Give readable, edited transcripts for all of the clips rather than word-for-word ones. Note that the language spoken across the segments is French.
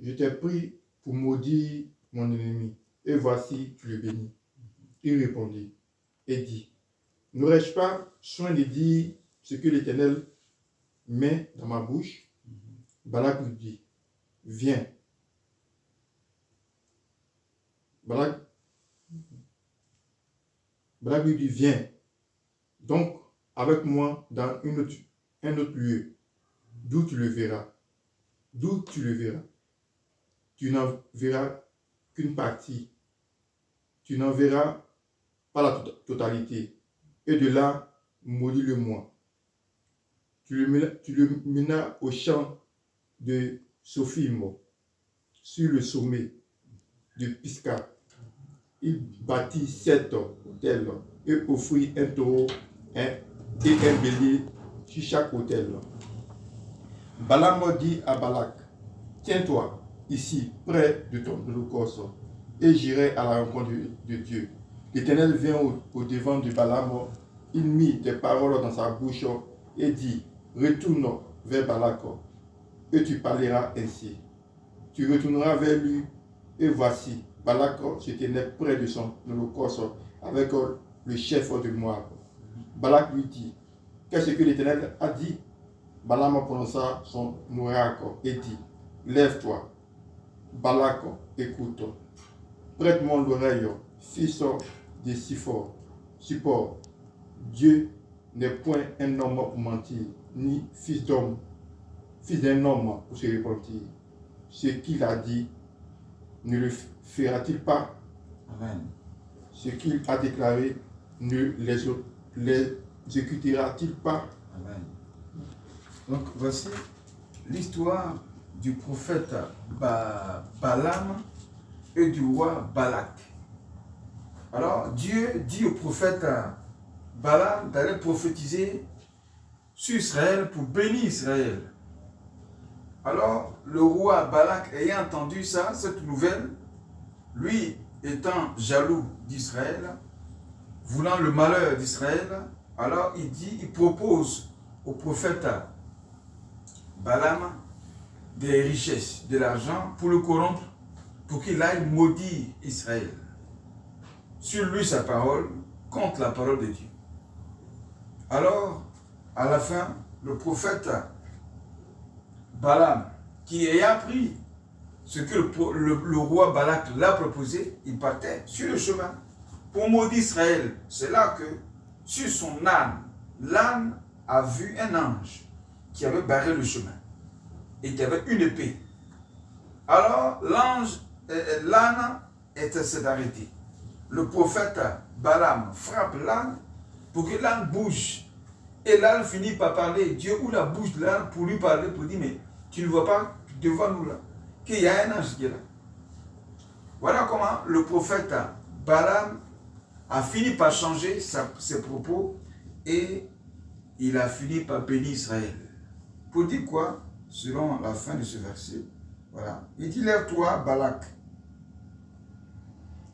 je t'ai pris pour maudire mon ennemi, et voici, tu le bénis. Il répondit et dit, n'aurais-je pas soin de dire ce que l'Éternel met dans ma bouche? Balak lui dit, viens. Balak lui dit, viens donc avec moi dans un autre lieu, d'où tu le verras. Tu n'en verras qu'une partie. Tu n'en verras pas la totalité. Et de là, maudis-le-moi. Tu le menas au champ de Sophim, sur le sommet de Pisca. Il bâtit 7 autels et offrit un taureau et un bélier sur chaque autel. Balaam dit à Balak, tiens-toi ici, près de ton holocauste, et j'irai à la rencontre de Dieu. L'Éternel vient au devant de Balaam, il mit des paroles dans sa bouche et dit, retourne vers Balak, et tu parleras ainsi. Tu retourneras vers lui, et voici, Balak se tenait près de son holocauste avec le chef de Moab. Balak lui dit, qu'est-ce que l'Éternel a dit? Balaam prononça son oracle et dit, lève-toi. Balak, écoute. Prête-moi l'oreille, fils de Support. Dieu n'est point un homme pour mentir, ni fils d'un homme pour se repentir. Ce qu'il a dit, ne le fera-t-il pas? Amen. Ce qu'il a déclaré, ne l'exécutera-t-il pas? Amen. Donc voici l'histoire du prophète Balaam et du roi Balak. Alors Dieu dit au prophète Balaam d'aller prophétiser sur Israël pour bénir Israël. Alors le roi Balak ayant entendu ça, cette nouvelle, lui étant jaloux d'Israël, voulant le malheur d'Israël, alors il propose au prophète Balaam des richesses, de l'argent pour le corrompre, pour qu'il aille maudire Israël. Sur lui sa parole, contre la parole de Dieu. Alors, à la fin, le prophète Balaam, qui ayant pris ce que le roi Balak l'a proposé, il partait sur le chemin pour maudire Israël. C'est là que, sur son âne, l'âne a vu un ange qui avait barré le chemin et qui avait une épée. Alors, l'âne s'est arrêté. Le prophète Balaam frappe l'âne pour que l'âne bouge. Et l'âne finit par parler. Dieu ouvre la bouche de l'âne pour lui parler, pour dire, mais tu ne vois pas devant nous là qu'il y a un ange qui est là. Voilà comment le prophète Balaam a fini par changer ses propos et il a fini par bénir Israël. Pour dire quoi? Selon la fin de ce verset, voilà. Il dit, lève-toi Balak.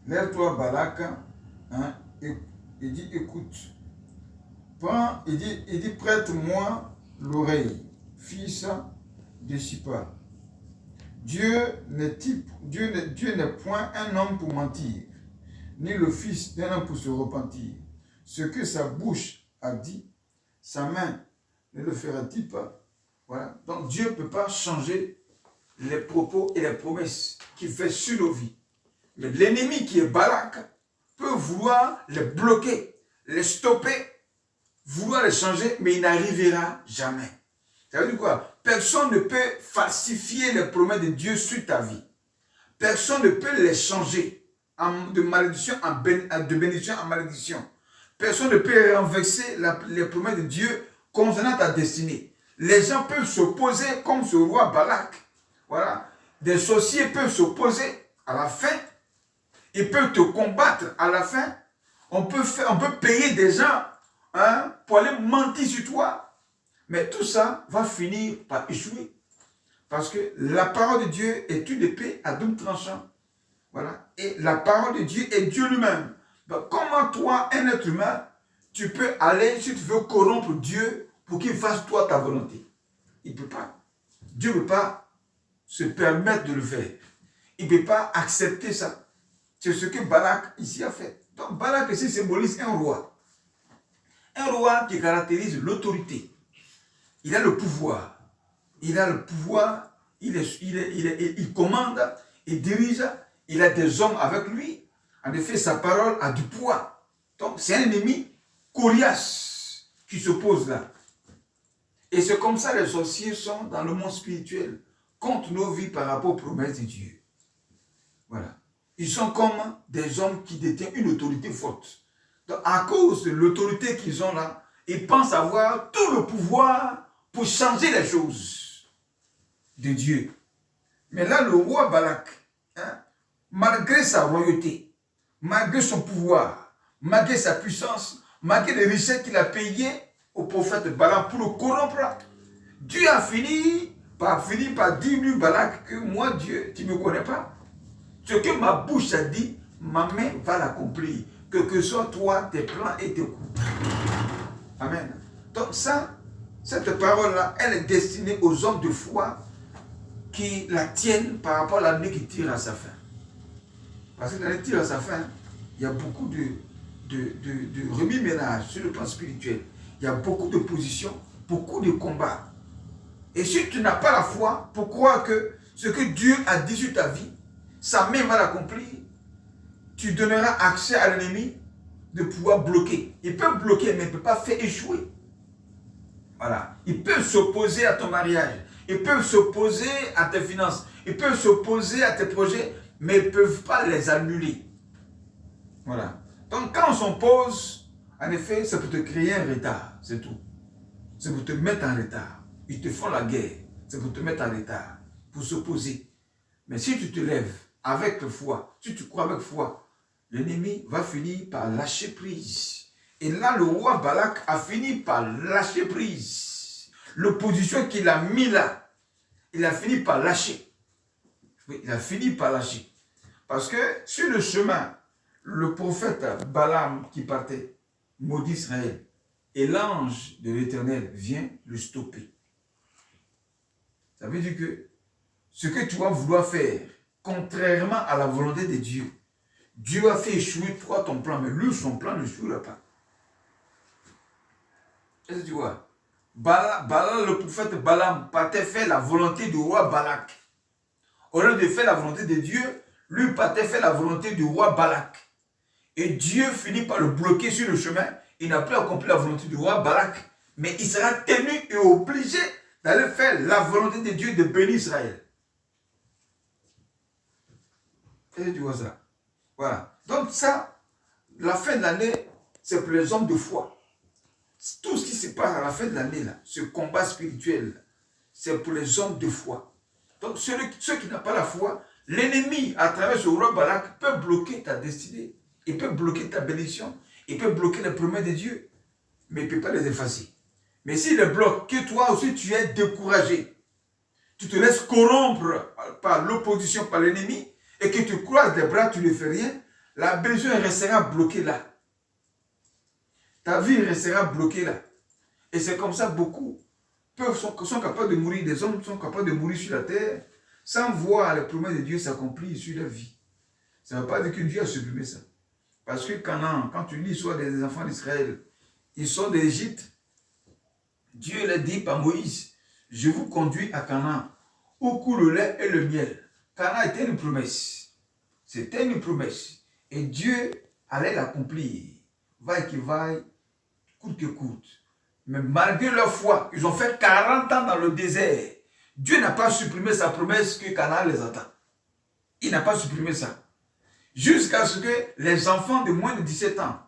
Lève-toi Balak. Hein, il dit, écoute. Il dit, prête-moi l'oreille, fils de Support. Dieu n'est point un homme pour mentir, ni le fils d'un homme pour se repentir. Ce que sa bouche a dit, sa main ne le fera-t-il pas? Voilà. Donc Dieu ne peut pas changer les propos et les promesses qu'il fait sur nos vies. Mais l'ennemi qui est Balak peut vouloir les bloquer, les stopper, vouloir les changer, mais il n'arrivera jamais. Ça veut dire quoi? Personne ne peut falsifier les promesses de Dieu sur ta vie. Personne ne peut les changer de malédiction de bénédiction en malédiction. Personne ne peut renverser les promesses de Dieu concernant ta destinée. Les gens peuvent s'opposer comme ce roi Balak. Voilà. Des sorciers peuvent s'opposer à la fin. Ils peuvent te combattre à la fin. On peut payer des gens pour aller mentir sur toi. Mais tout ça va finir par échouer. Parce que la parole de Dieu est une épée à double tranchant. Voilà. Et la parole de Dieu est Dieu lui-même. Donc, comment toi, un être humain, tu peux aller, si tu veux corrompre Dieu pour qu'il fasse toi ta volonté? Il ne peut pas. Dieu ne peut pas se permettre de le faire. Il ne peut pas accepter ça. C'est ce que Balak ici a fait. Donc Balak ici symbolise un roi. Un roi qui caractérise l'autorité. Il a le pouvoir. Il a le pouvoir. Il commande. Il dirige. Il a des hommes avec lui. En effet, sa parole a du poids. Donc c'est un ennemi coriace qui se pose là. Et c'est comme ça les sorciers sont dans le monde spirituel, contre nos vies par rapport aux promesses de Dieu. Voilà. Ils sont comme des hommes qui détiennent une autorité forte. Donc, à cause de l'autorité qu'ils ont là, ils pensent avoir tout le pouvoir pour changer les choses de Dieu. Mais là, le roi Balak, malgré sa royauté, malgré son pouvoir, malgré sa puissance, malgré les richesses qu'il a payées au prophète Balak pour le corrompre, Dieu a fini par dire lui Balak que moi Dieu, tu ne me connais pas. Ce que ma bouche a dit, ma main va l'accomplir. Que soient toi, tes plans et tes coups. Amen. Donc ça, cette parole-là, elle est destinée aux hommes de foi qui la tiennent par rapport à l'année qui tire à sa fin. Parce que l'année tire à sa fin, il y a beaucoup de remis-ménage sur le plan spirituel. Il y a beaucoup de positions, beaucoup de combats. Et si tu n'as pas la foi pour croire que ce que Dieu a dit sur ta vie, sa main va l'accomplir, tu donneras accès à l'ennemi de pouvoir bloquer. Il peut bloquer, mais il ne peut pas faire échouer. Voilà. Ils peuvent s'opposer à ton mariage. Ils peuvent s'opposer à tes finances. Ils peuvent s'opposer à tes projets, mais ils ne peuvent pas les annuler. Voilà. Donc quand on s'oppose, en effet, c'est pour te créer un retard. C'est tout. C'est pour te mettre en retard. Ils te font la guerre. C'est pour te mettre en retard. Pour s'opposer. Mais si tu te lèves avec foi, si tu crois avec foi, l'ennemi va finir par lâcher prise. Et là, le roi Balak a fini par lâcher prise. L'opposition qu'il a mis là, il a fini par lâcher. Oui, il a fini par lâcher. Parce que sur le chemin, le prophète Balaam qui partait, maudit Israël, et l'ange de l'Éternel vient le stopper. Ça veut dire que ce que tu vas vouloir faire, contrairement à la volonté de Dieu, Dieu a fait échouer toi ton plan, mais lui, son plan ne échouera pas. Qu'est-ce que tu vois? Le prophète Balaam partait faire la volonté du roi Balak. Au lieu de faire la volonté de Dieu, lui partait faire la volonté du roi Balak. Et Dieu finit par le bloquer sur le chemin. Il n'a plus accompli la volonté du roi Balak, mais il sera tenu et obligé d'aller faire la volonté de Dieu de bénir Israël. Est-ce que tu vois ça? Voilà. Donc ça, la fin de l'année, c'est pour les hommes de foi. Tout ce qui se passe à la fin de l'année, là, ce combat spirituel, c'est pour les hommes de foi. Donc ceux qui n'ont pas la foi, l'ennemi, à travers ce roi Balak, peut bloquer ta destinée. Il peut bloquer ta bénédiction. Il peut bloquer les promesses de Dieu. Mais il ne peut pas les effacer. Mais s'il les bloque, que toi aussi tu es découragé, tu te laisses corrompre par l'opposition, par l'ennemi, et que tu croises les bras, tu ne fais rien, la bénédiction restera bloquée là. Ta vie restera bloquée là. Et c'est comme ça beaucoup sont capables de mourir. Des hommes sont capables de mourir sur la terre sans voir les promesses de Dieu s'accomplir sur leur vie. Ça ne veut pas dire que Dieu a supprimé ça. Parce que Canaan, quand tu lis l'histoire des enfants d'Israël, ils sont d'Égypte. Dieu l'a dit par Moïse, je vous conduis à Canaan, où coule le lait et le miel. Canaan était une promesse. C'était une promesse. Et Dieu allait l'accomplir. Vaille qui vaille, coûte que coûte. Mais malgré leur foi, ils ont fait 40 ans dans le désert. Dieu n'a pas supprimé sa promesse que Canaan les attend. Il n'a pas supprimé ça. Jusqu'à ce que les enfants de moins de 17 ans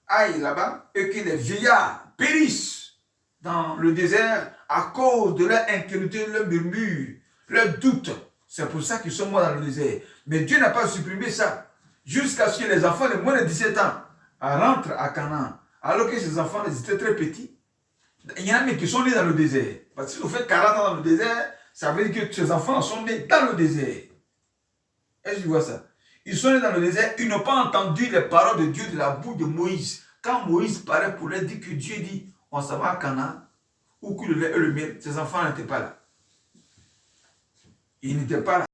aillent là-bas et que les vieillards périssent dans le désert à cause de leur incrédulité, leur murmure, leur doute. C'est pour ça qu'ils sont morts dans le désert. Mais Dieu n'a pas supprimé ça. Jusqu'à ce que les enfants de moins de 17 ans rentrent à Canaan. Alors que ces enfants étaient très petits. Il y en a même qui sont nés dans le désert. Parce qu'ils ont fait 40 ans dans le désert, ça veut dire que ces enfants sont nés dans le désert. Est-ce que tu vois ça? Ils sont nés dans le désert, ils n'ont pas entendu les paroles de Dieu de la bouche de Moïse. Quand Moïse paraît pour leur dire que Dieu dit, on s'en va à Canaan, où coule le lait et le miel, ces enfants n'étaient pas là. Il n'était pas là.